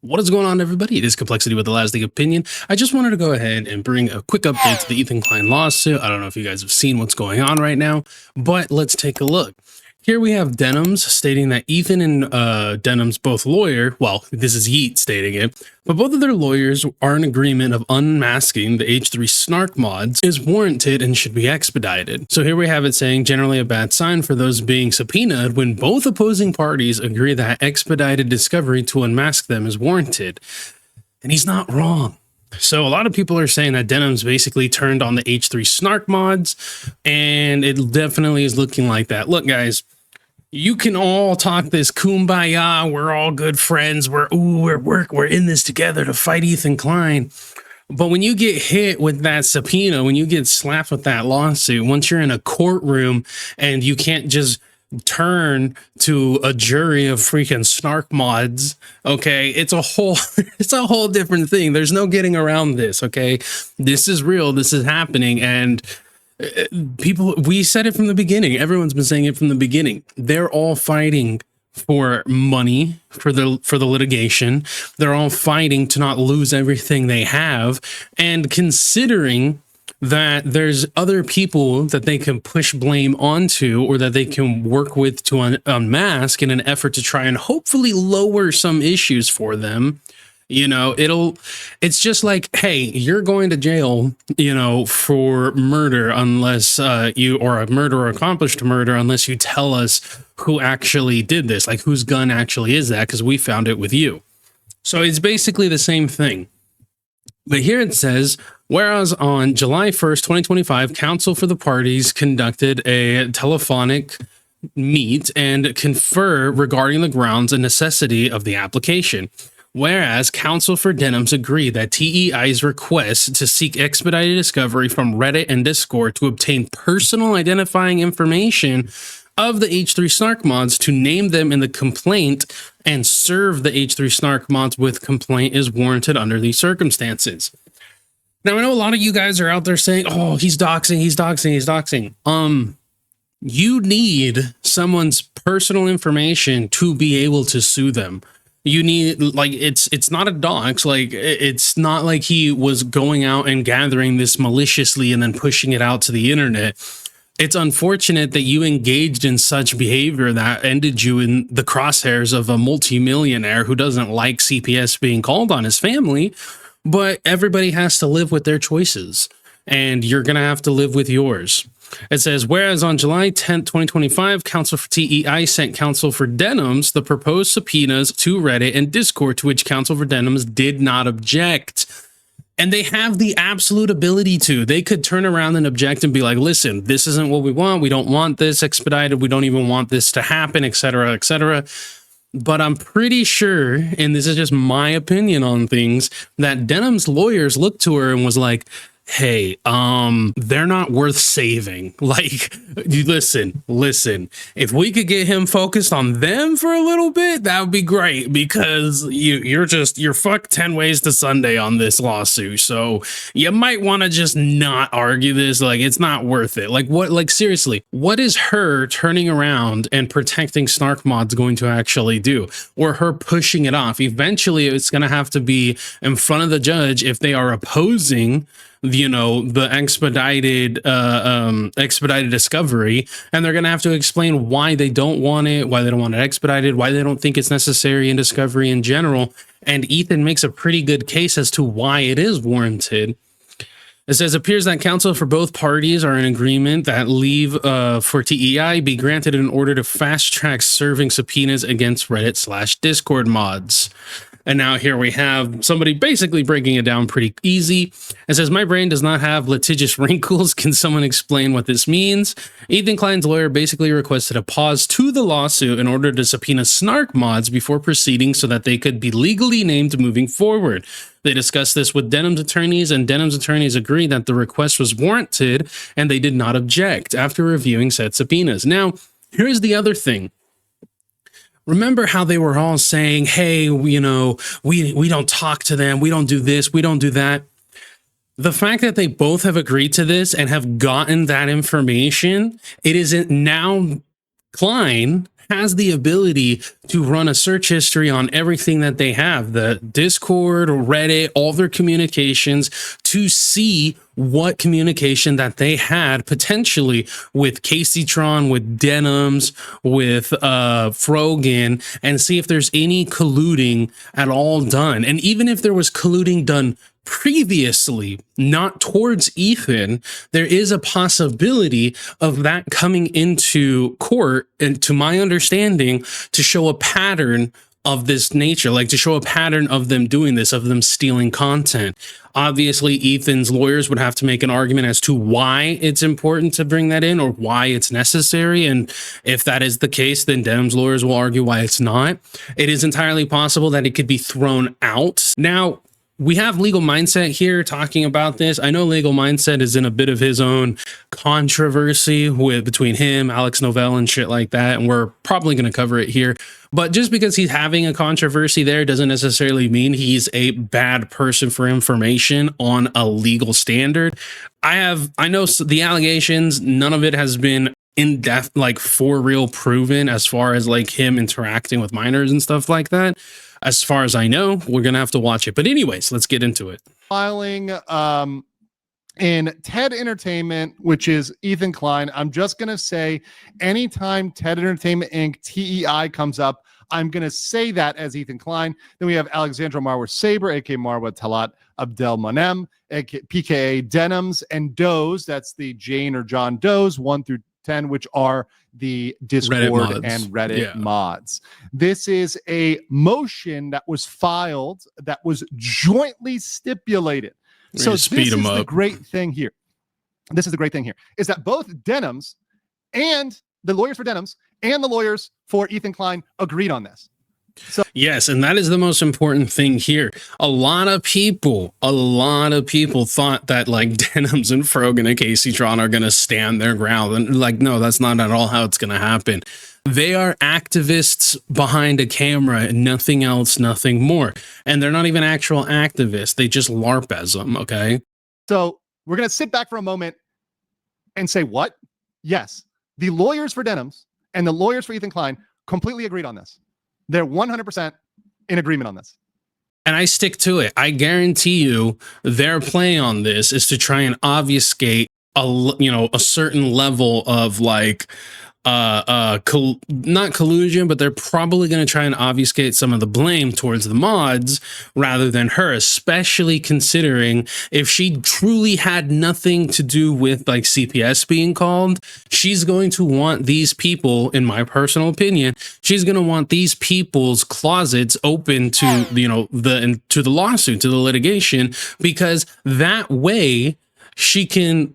What is going on, everybody? It is Kmplxity with the lasting opinion. I just wanted to go ahead and bring a quick update to the Ethan Klein lawsuit. I don't know if you guys have seen what's going on right now, but let's take a look. Here we have Denims stating that Ethan and Denims, both lawyer, well, this is Yeet stating it, but both of their lawyers are in agreement of unmasking the H3 Snark mods is warranted and should be expedited. So here we have it saying generally a bad sign for those being subpoenaed when both opposing parties agree that expedited discovery to unmask them is warranted. And he's not wrong. So a lot of people are saying that Denims basically turned on the H3 Snark mods, and it definitely is looking like that. Look, guys, you can all talk this kumbaya, we're all good friends, we're in this together to fight Ethan Klein. But when you get hit with that subpoena, when you get slapped with that lawsuit, once you're in a courtroom and you can't just turn to a jury of freaking Snark mods, okay, it's a whole different thing. There's no getting around this, okay? This is real, this is happening, and people, we said it from the beginning. Everyone's been saying it from the beginning. They're all fighting for money, for the litigation. They're all fighting to not lose everything they have, and considering that there's other people that they can push blame onto or that they can work with to unmask in an effort to try and hopefully lower some issues for them. You know, it's just like, hey, you're going to jail, you know, for murder unless or a murder or accomplished murder unless you tell us who actually did this, like whose gun actually is that, because we found it with you. So it's basically the same thing. But here it says, whereas on July 1st, 2025, counsel for the parties conducted a telephonic meet and confer regarding the grounds and necessity of the application. Whereas counsel for Denims agreed that TEI's request to seek expedited discovery from Reddit and Discord to obtain personal identifying information of the H3 Snark mods to name them in the complaint and serve the H3 Snark mods with complaint is warranted under these circumstances. Now, I know a lot of you guys are out there saying, oh, he's doxing. You need someone's personal information to be able to sue them. You need, like, it's not a dox, like it's not like he was going out and gathering this maliciously and then pushing it out to the internet. It's unfortunate that you engaged in such behavior that ended you in the crosshairs of a multimillionaire who doesn't like CPS being called on his family, but everybody has to live with their choices, and you're gonna have to live with yours. It says, whereas on July 10th, 2025, counsel for TEI sent counsel for Denims the proposed subpoenas to Reddit and Discord, to which counsel for Denims did not object. And they have the absolute ability to. They could turn around and object and be like, listen, this isn't what we want. We don't want this expedited. We don't even want this to happen, etc., etc. But I'm pretty sure, and this is just my opinion on things, that Denims' lawyers looked to her and was like, hey, they're not worth saving. Like, listen, if we could get him focused on them for a little bit, that would be great, because you're fucked 10 ways to Sunday on this lawsuit. So you might want to just not argue this. Like, it's not worth it. Like, what, like, seriously, what is her turning around and protecting Snark mods going to actually do? Or her pushing it off? Eventually, it's going to have to be in front of the judge if they are opposing, you know, the expedited discovery, and they're gonna have to explain why they don't want it, why they don't want it expedited, why they don't think it's necessary in discovery in general. And Ethan makes a pretty good case as to why it is warranted. It says, appears that counsel for both parties are in agreement that leave for TEI be granted in order to fast track serving subpoenas against Reddit/Discord mods. And now here we have somebody basically breaking it down pretty easy. It says, my brain does not have litigious wrinkles. Can someone explain what this means? Ethan Klein's lawyer basically requested a pause to the lawsuit in order to subpoena Snark mods before proceeding so that they could be legally named moving forward. They discussed this with Denims attorneys, and Denims attorneys agreed that the request was warranted and they did not object after reviewing said subpoenas. Now, here's the other thing. Remember how they were all saying, hey, you know, we don't talk to them, we don't do this, we don't do that. The fact that they both have agreed to this and have gotten that information, it isn't now Klein has the ability to run a search history on everything that they have, the Discord, Reddit, all their communications, to see what communication that they had potentially with Kmplxity, with Denims, with Frogan, and see if there's any colluding at all done. And even if there was colluding done previously, not towards Ethan, there is a possibility of that coming into court, and to my understanding, to show a pattern of this nature, like to show a pattern of them doing this, of them stealing content. Obviously, Ethan's lawyers would have to make an argument as to why it's important to bring that in or why it's necessary. And if that is the case, then Dem's lawyers will argue why it's not. It is entirely possible that it could be thrown out. Now, we have Legal Mindset here talking about this. I know Legal Mindset is in a bit of his own controversy between him, Alex Novell, and shit like that, and we're probably going to cover it here. But just because he's having a controversy there doesn't necessarily mean he's a bad person for information on a legal standard. I know the allegations, none of it has been in depth, like for real proven, as far as like him interacting with minors and stuff like that. As far as I know, we're going to have to watch it. But anyways, let's get into it. Filing in TED Entertainment, which is Ethan Klein. I'm just going to say anytime TED Entertainment Inc. TEI comes up, I'm going to say that as Ethan Klein. Then we have Alexandra Marwa Saber, aka Marwa Talat Abdel Monem, PKA Denims and Does. That's the Jane or John Does 1 through 10, which are the Discord and Reddit mods. This is a motion that was filed that was jointly stipulated. So this is the great thing here. This is the great thing here is that both Denims and the lawyers for Denims and the lawyers for Ethan Klein agreed on this. So yes, and that is the most important thing here. A lot of people thought that like Denims and Frogan and Kmplxity are going to stand their ground, and like, no, that's not at all how it's going to happen. They are activists behind a camera and nothing else, nothing more. And they're not even actual activists. They just LARP as them, okay? So we're going to sit back for a moment and say, what? Yes, the lawyers for Denims and the lawyers for Ethan Klein completely agreed on this. They're 100% in agreement on this. And I stick to it. I guarantee you their play on this is to try and obfuscate a certain level of like not collusion, but they're probably going to try and obfuscate some of the blame towards the mods rather than her, especially considering if she truly had nothing to do with like CPS being called, she's going to want these people, in my personal opinion, she's going to want these people's closets open to, to the lawsuit, to the litigation, because that way she can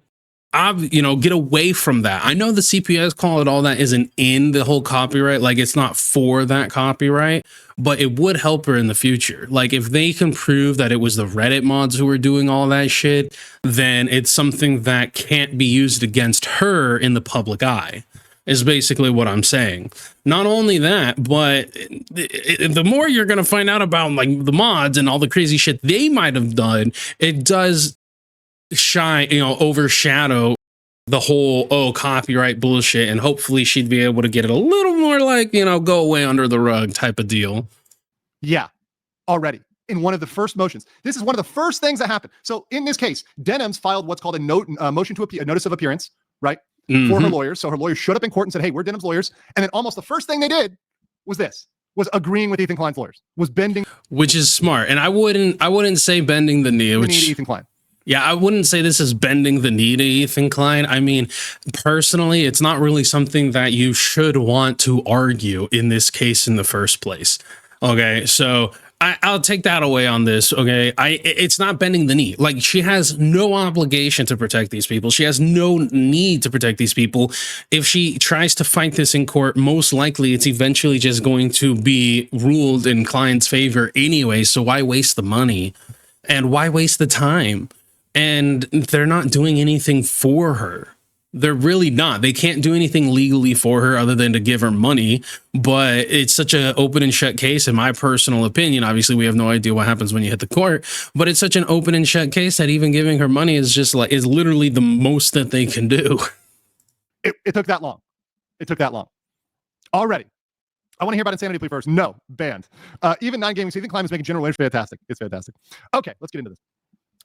get away from that. I know the CPS call and all that isn't in the whole copyright, like it's not for that copyright, but it would help her in the future. Like if they can prove that it was the Reddit mods who were doing all that shit, then it's something that can't be used against her in the public eye, is basically what I'm saying. Not only that, but the more you're going to find out about like the mods and all the crazy shit they might have done, it does overshadow the whole copyright bullshit, and hopefully she'd be able to get it a little more like go away under the rug type of deal. Yeah, already in one of the first motions. This is one of the first things that happened. So in this case, Denims filed what's called a motion to appeal, a notice of appearance, right, for her lawyers. So her lawyers showed up in court and said, "Hey, we're Denims lawyers," and then almost the first thing they did was agreeing with Ethan Klein's lawyers, was bending, which is smart. And I wouldn't say bending the knee, which Ethan Klein. Yeah, I wouldn't say this is bending the knee to Ethan Klein. I mean, personally, it's not really something that you should want to argue in this case in the first place. Okay, so I'll take that away on this. Okay, it's not bending the knee. Like, she has no obligation to protect these people. She has no need to protect these people. If she tries to fight this in court, most likely it's eventually just going to be ruled in Klein's favor anyway. So why waste the money and why waste the time? And they're not doing anything for her. They're really not. They can't do anything legally for her other than to give her money. But it's such an open and shut case, in my personal opinion. Obviously, we have no idea what happens when you hit the court. But it's such an open and shut case that even giving her money is literally the most that they can do. It took that long. It took that long. Already. I want to hear about Insanity Plea first. No, banned. Even 9 Gaming, so Ethan Klein is making general language fantastic. It's fantastic. Okay, let's get into this.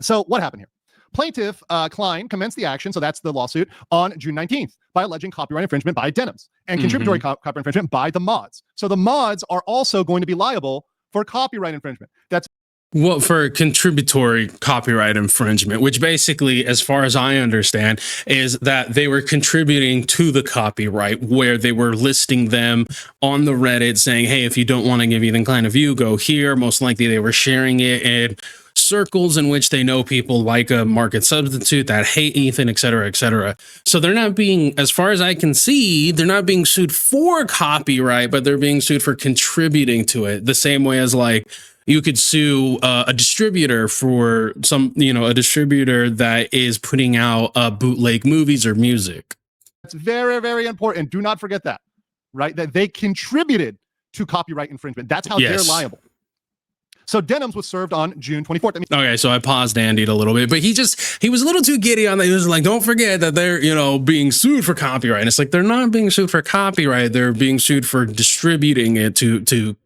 So what happened here? Plaintiff Klein commenced the action, so that's the lawsuit, on June 19th by alleging copyright infringement by Denims and contributory copyright infringement by the mods. So the mods are also going to be liable for copyright infringement. That's well, for contributory copyright infringement, which basically, as far as I understand, is that they were contributing to the copyright, where they were listing them on the Reddit saying, hey, if you don't want to give Ethan Klein a view, go here. Most likely they were sharing it in circles in which they know people like a market substitute that hate Ethan, et cetera, et cetera. So they're not being, as far as I can see, they're not being sued for copyright, but they're being sued for contributing to it. The same way as like, you could sue a distributor for a distributor that is putting out bootleg movies or music. That's very, very important. Do not forget that, right? That they contributed to copyright infringement. That's how they're liable. So Denims was served on June 24th. Okay, so I paused Andy a little bit, but he was a little too giddy on that. He was like, don't forget that they're, being sued for copyright. And it's like, they're not being sued for copyright. They're being sued for distributing it to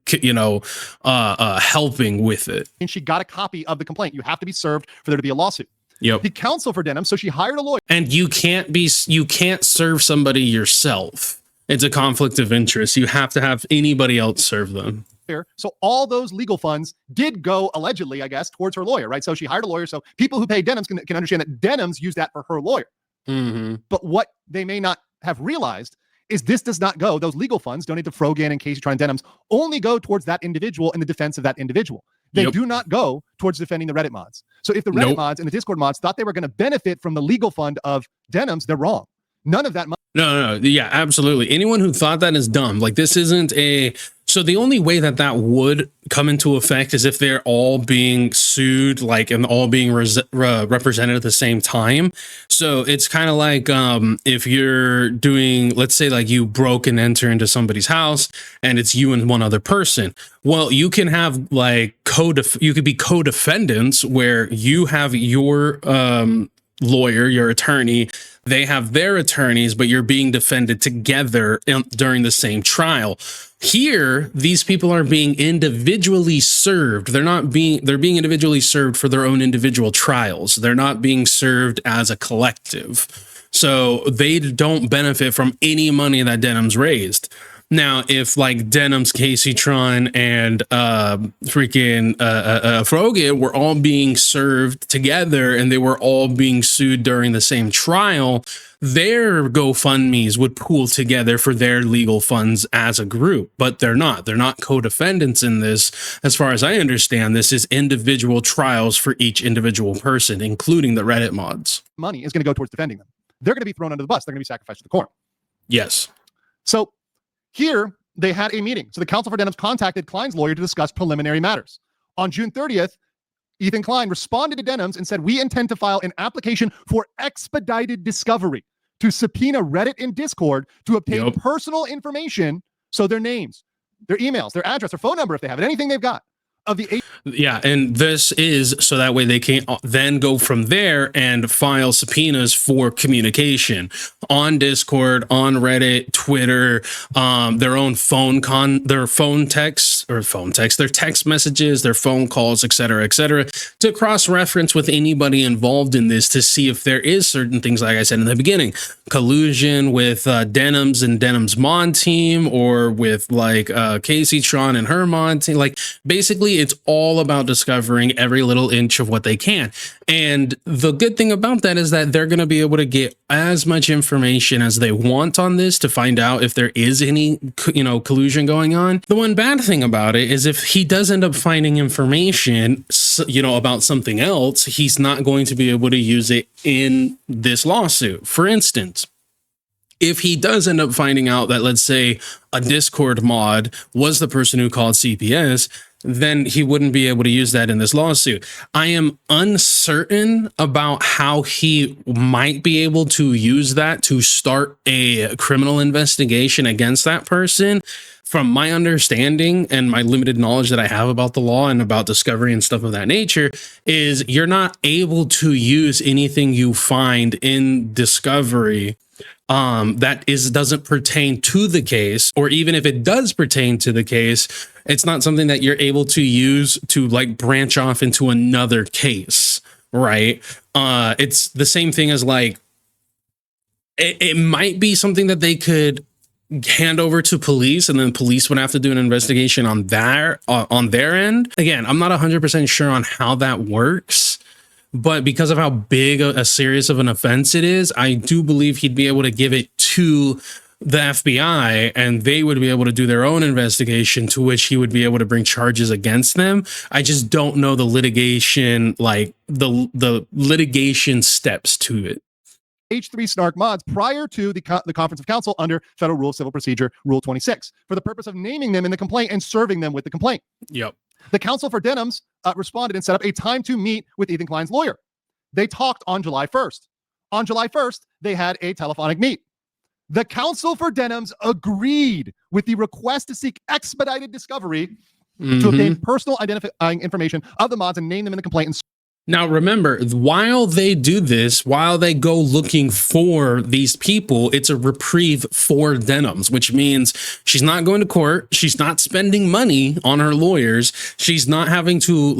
helping with it. And she got a copy of the complaint. You have to be served for there to be a lawsuit. Yep. The counsel for Denims, so she hired a lawyer. And you can't serve somebody yourself. It's a conflict of interest. You have to have anybody else serve them. So all those legal funds did go, allegedly, I guess, towards her lawyer, right? So she hired a lawyer. So people who pay Denims can understand that Denims use that for her lawyer. But what they may not have realized is this does not go, those legal funds donated to Frogan and Casey Tron Denims only go towards that individual in the defense of that individual. They do not go towards defending the Reddit mods. So if the Reddit mods and the Discord mods thought they were going to benefit from the legal fund of Denims, they're wrong. None of that money. No. Yeah, absolutely. Anyone who thought that is dumb. Like, this isn't a... So the only way that would come into effect is if they're all being sued, like, and all being represented at the same time. So it's kind of like if you're doing, let's say, like, you broke and enter into somebody's house and it's you and one other person. Well, you can have like you could be co-defendants where you have your lawyer, your attorney, they have their attorneys, but you're being defended together during the same trial. Here, these people are being individually served. They're being individually served for their own individual trials. They're not being served as a collective. So they don't benefit from any money that Denims raised. Now, if like Denims, Casey Tron, and Frogan were all being served together and they were all being sued during the same trial, their GoFundMes would pool together for their legal funds as a group, but they're not. They're not co-defendants in this. As far as I understand, this is individual trials for each individual person, including the Reddit mods. Money is going to go towards defending them. They're going to be thrown under the bus. They're going to be sacrificed to the corn. Yes. So here, they had a meeting. So the counsel for Denims contacted Klein's lawyer to discuss preliminary matters. On June 30th, Ethan Klein responded to Denims and said, we intend to file an application for expedited discovery to subpoena Reddit and Discord to obtain personal information, so their names, their emails, their address, their phone number, if they have it, anything they've got, of the... Yeah, and this is so that way they can then go from there and file subpoenas for communication on Discord, on Reddit, Twitter, their own their text messages, their phone calls, et cetera, to cross-reference with anybody involved in this to see if there is certain things, like I said in the beginning, collusion with Denims and Denims mod team, or with like Casey Tron and her mod team. Like, basically, it's all about discovering every little inch of what they can. And the good thing about that is that they're going to be able to get as much information as they want on this to find out if there is any, collusion going on. The one bad thing about it is if he does end up finding information, about something else, he's not going to be able to use it in this lawsuit. For instance, if he does end up finding out that, let's say, a Discord mod was the person who called CPS, then he wouldn't be able to use that in this lawsuit. I am uncertain about how he might be able to use that to start a criminal investigation against that person. From my understanding and my limited knowledge that I have about the law and about discovery and stuff of that nature, is you're not able to use anything you find in discovery doesn't pertain to the case, or even if it does pertain to the case, it's not something that you're able to use to like branch off into another case, right? It's the same thing as like it might be something that they could hand over to police, and then police would have to do an investigation on their end. Again, I'm not 100% sure on how that works, but because of how big a serious of an offense it is, I do believe he'd be able to give it to the FBI, and they would be able to do their own investigation, to which he would be able to bring charges against them. I just don't know the litigation, like the litigation steps to it. H3 Snark mods prior to the Conference of Counsel under Federal Rule of Civil Procedure, Rule 26, for the purpose of naming them in the complaint and serving them with the complaint. Yep. The counsel for Denims responded and set up a time to meet with Ethan Klein's lawyer. They talked on July 1st. On July 1st, they had a telephonic meet. The counsel for Denims agreed with the request to seek expedited discovery to obtain personal identifying information of the mods and name them in the complaint. And now, remember, while they do this, while they go looking for these people, it's a reprieve for Denims, which means she's not going to court. She's not spending money on her lawyers. She's not having to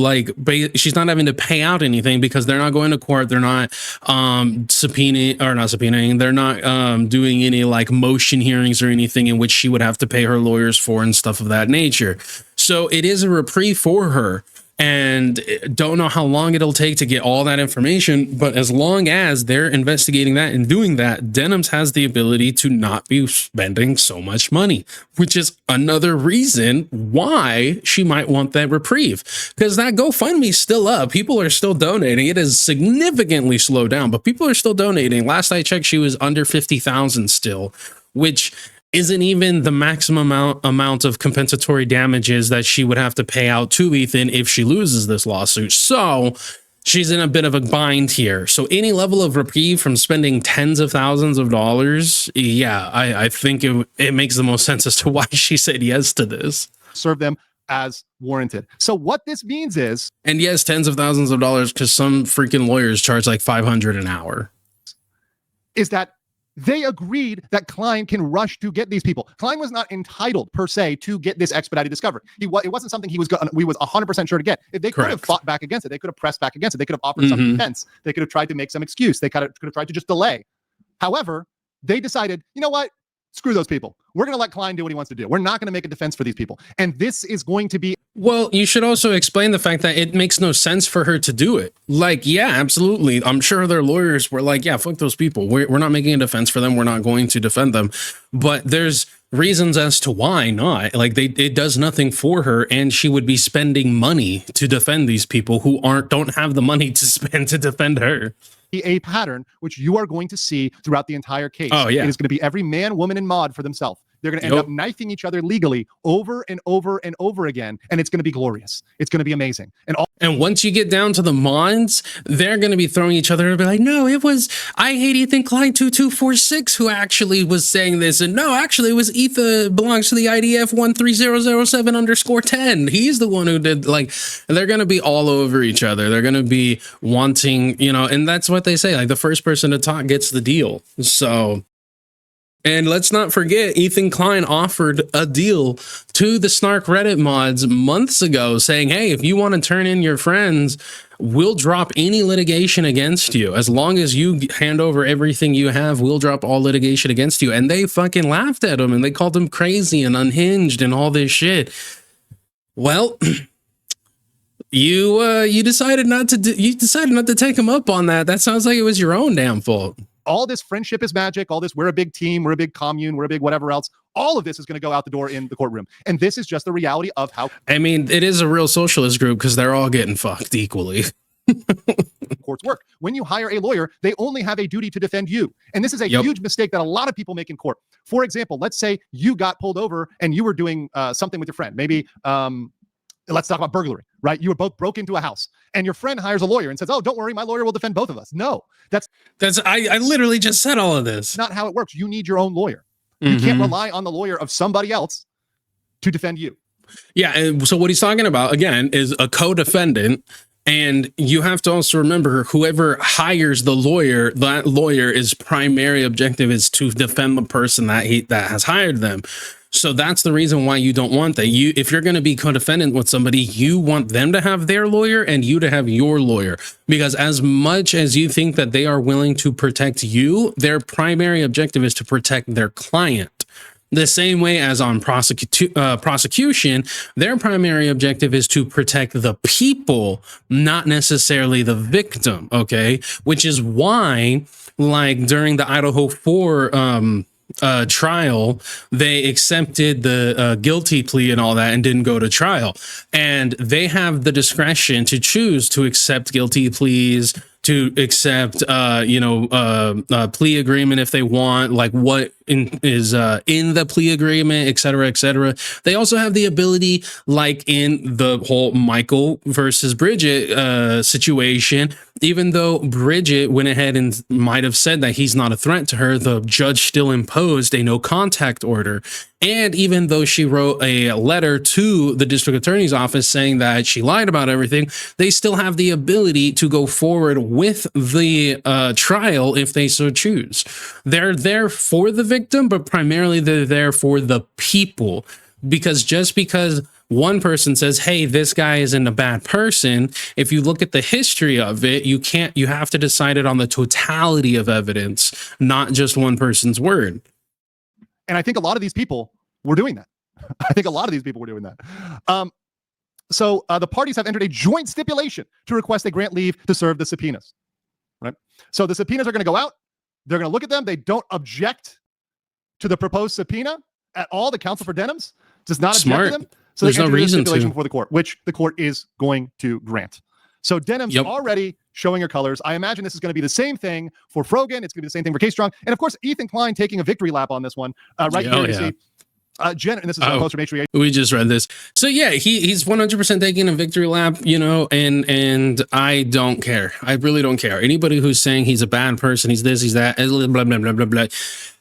she's not having to pay out anything because they're not going to court. They're not subpoenaing. They're not doing any like motion hearings or anything in which she would have to pay her lawyers for and stuff of that nature. So it is a reprieve for her. And don't know how long it'll take to get all that information, but as long as they're investigating that and doing that, Denims has the ability to not be spending so much money, which is another reason why she might want that reprieve, because that GoFundMe's still up. People are still donating. It has significantly slowed down, but people are still donating. Last I checked, she was under 50,000 still, which isn't even the maximum amount of compensatory damages that she would have to pay out to Ethan if she loses this lawsuit. So she's in a bit of a bind here. So any level of reprieve from spending tens of thousands of dollars, yeah, I think it makes the most sense as to why she said yes to this. Serve them as warranted. So what this means is, and yes, tens of thousands of dollars, because some freaking lawyers charge like $500 an hour, is that they agreed that Klein can rush to get these people. Klein was not entitled per se to get this expedited discovery. It wasn't something we was 100% sure to get. If they could have fought back against it, they could have pressed back against it. They could have offered some defense. They could have tried to make some excuse. They could have tried to just delay. However, they decided, you know what? Screw those people. We're going to let Klein do what he wants to do. We're not going to make a defense for these people. And this is going to be... Well, you should also explain the fact that it makes no sense for her to do it. Like, yeah, absolutely. I'm sure their lawyers were like, yeah, fuck those people. We're not making a defense for them. We're not going to defend them. But there's reasons as to why not. Like, it does nothing for her, and she would be spending money to defend these people who don't have the money to spend to defend her. A pattern which you are going to see throughout the entire case. Oh, yeah. It is going to be every man, woman, and mod for themselves. They're going to end up knifing each other legally over and over and over again, and it's going to be glorious. It's going to be amazing. And once you get down to the mods, they're going to be throwing each other and be like, no, it was I hate Ethan Klein 2246 who actually was saying this, and no, actually it was Ethan belongs to the IDF 13007_10. He's the one who did, like, they're going to be all over each other. They're going to be wanting, and that's what they say, like the first person to talk gets the deal. So, and let's not forget, Ethan Klein offered a deal to the Snark Reddit mods months ago saying, hey, if you want to turn in your friends, we'll drop any litigation against you. As long as you hand over everything you have, we'll drop all litigation against you. And they fucking laughed at him and they called him crazy and unhinged and all this shit. Well, you decided not to take him up on that. That sounds like it was your own damn fault. All this friendship is magic, all this we're a big team, we're a big commune, we're a big whatever else, all of this is going to go out the door in the courtroom. And this is just the reality of how... I mean, it is a real socialist group because they're all getting fucked equally. Courts work. When you hire a lawyer, they only have a duty to defend you. And this is a huge mistake that a lot of people make in court. For example, let's say you got pulled over and you were doing something with your friend. Maybe... let's talk about burglary, right? You were both broke into a house and your friend hires a lawyer and says, oh, don't worry, my lawyer will defend both of us. No, I literally just said all of this. Not how it works. You need your own lawyer. You can't rely on the lawyer of somebody else to defend you. Yeah. And so what he's talking about, again, is a co-defendant And you have to also remember, whoever hires the lawyer, that lawyer's primary objective is to defend the person that has hired them. So that's the reason why you don't want that. If you're going to be co-defendant with somebody, you want them to have their lawyer and you to have your lawyer, because as much as you think that they are willing to protect you, their primary objective is to protect their client. The same way as on prosecution, their primary objective is to protect the people, not necessarily the victim, okay? Which is why, like, during the Idaho 4 trial, they accepted the guilty plea and all that and didn't go to trial. And they have the discretion to choose to accept guilty pleas, to accept plea agreement if they want, like what is in the plea agreement, et cetera, et cetera. They also have the ability, like in the whole Michael versus Bridget situation, even though Bridget went ahead and might have said that he's not a threat to her, the judge still imposed a no contact order. And even though she wrote a letter to the district attorney's office saying that she lied about everything, they still have the ability to go forward with the trial if they so choose. They're there for the victim, but primarily they're there for the people. Because just because one person says, hey, this guy isn't a bad person, if you look at the history of it, you have to decide it on the totality of evidence, not just one person's word. And I think a lot of these people were doing that. So the parties have entered a joint stipulation to request a grant leave to serve the subpoenas. Right. So the subpoenas are going to go out. They're going to look at them. They don't object to the proposed subpoena at all. The counsel for Denims does not object to them. So there's no reason to before the court, which the court is going to grant. So Denims already showing her colors. I imagine this is going to be the same thing for Frogan. It's going to be the same thing for K-Strong. And of course, Ethan Klein taking a victory lap on this one. Right here, you see Jen, and this is a post from H3H. We just read this. So yeah, he's 100% taking a victory lap, and I don't care. I really don't care. Anybody who's saying he's a bad person, he's this, he's that, blah, blah, blah, blah, blah.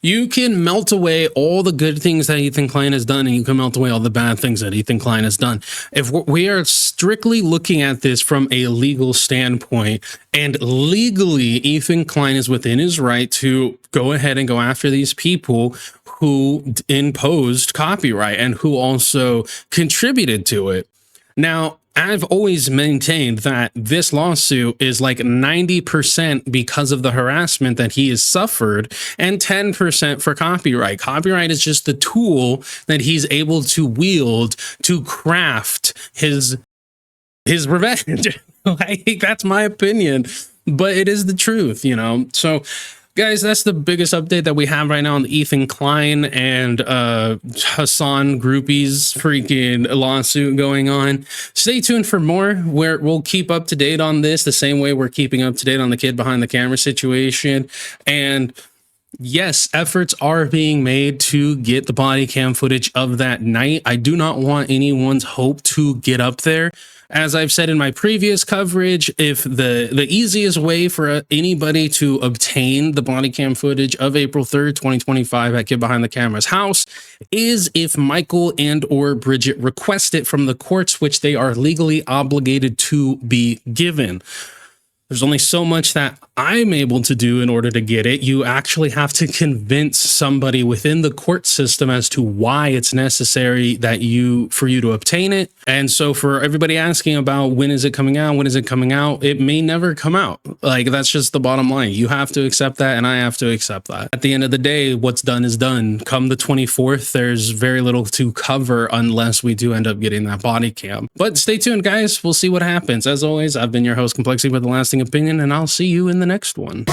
You can melt away all the good things that Ethan Klein has done, and you can melt away all the bad things that Ethan Klein has done. If we are strictly looking at this from a legal standpoint, and legally, Ethan Klein is within his right to go ahead and go after these people who imposed copyright and who also contributed to it. Now, I've always maintained that this lawsuit is like 90% because of the harassment that he has suffered and 10% for copyright. Copyright is just the tool that he's able to wield to craft his revenge. Like, that's my opinion, but it is the truth, So guys, that's the biggest update that we have right now on the Ethan Klein and Hassan groupies freaking lawsuit going on. Stay tuned for more, where we'll keep up to date on this the same way we're keeping up to date on the kid behind the camera situation. And yes, efforts are being made to get the body cam footage of that night. I do not want anyone's hope to get up there. As I've said in my previous coverage, if the easiest way for anybody to obtain the body cam footage of April 3rd, 2025 at Kid Behind the Camera's house is if Michael and or Bridget request it from the courts, which they are legally obligated to be given. There's only so much that I'm able to do in order to get it. You actually have to convince somebody within the court system as to why it's necessary for you to obtain it. And so for everybody asking about when is it coming out, it may never come out. Like, that's just the bottom line. You have to accept that, and I have to accept that. At the end of the day, what's done is done. Come the 24th, there's very little to cover unless we do end up getting that body cam. But stay tuned, guys. We'll see what happens. As always, I've been your host, Kmplxity with the Lasting Opinion, and I'll see you in the next one.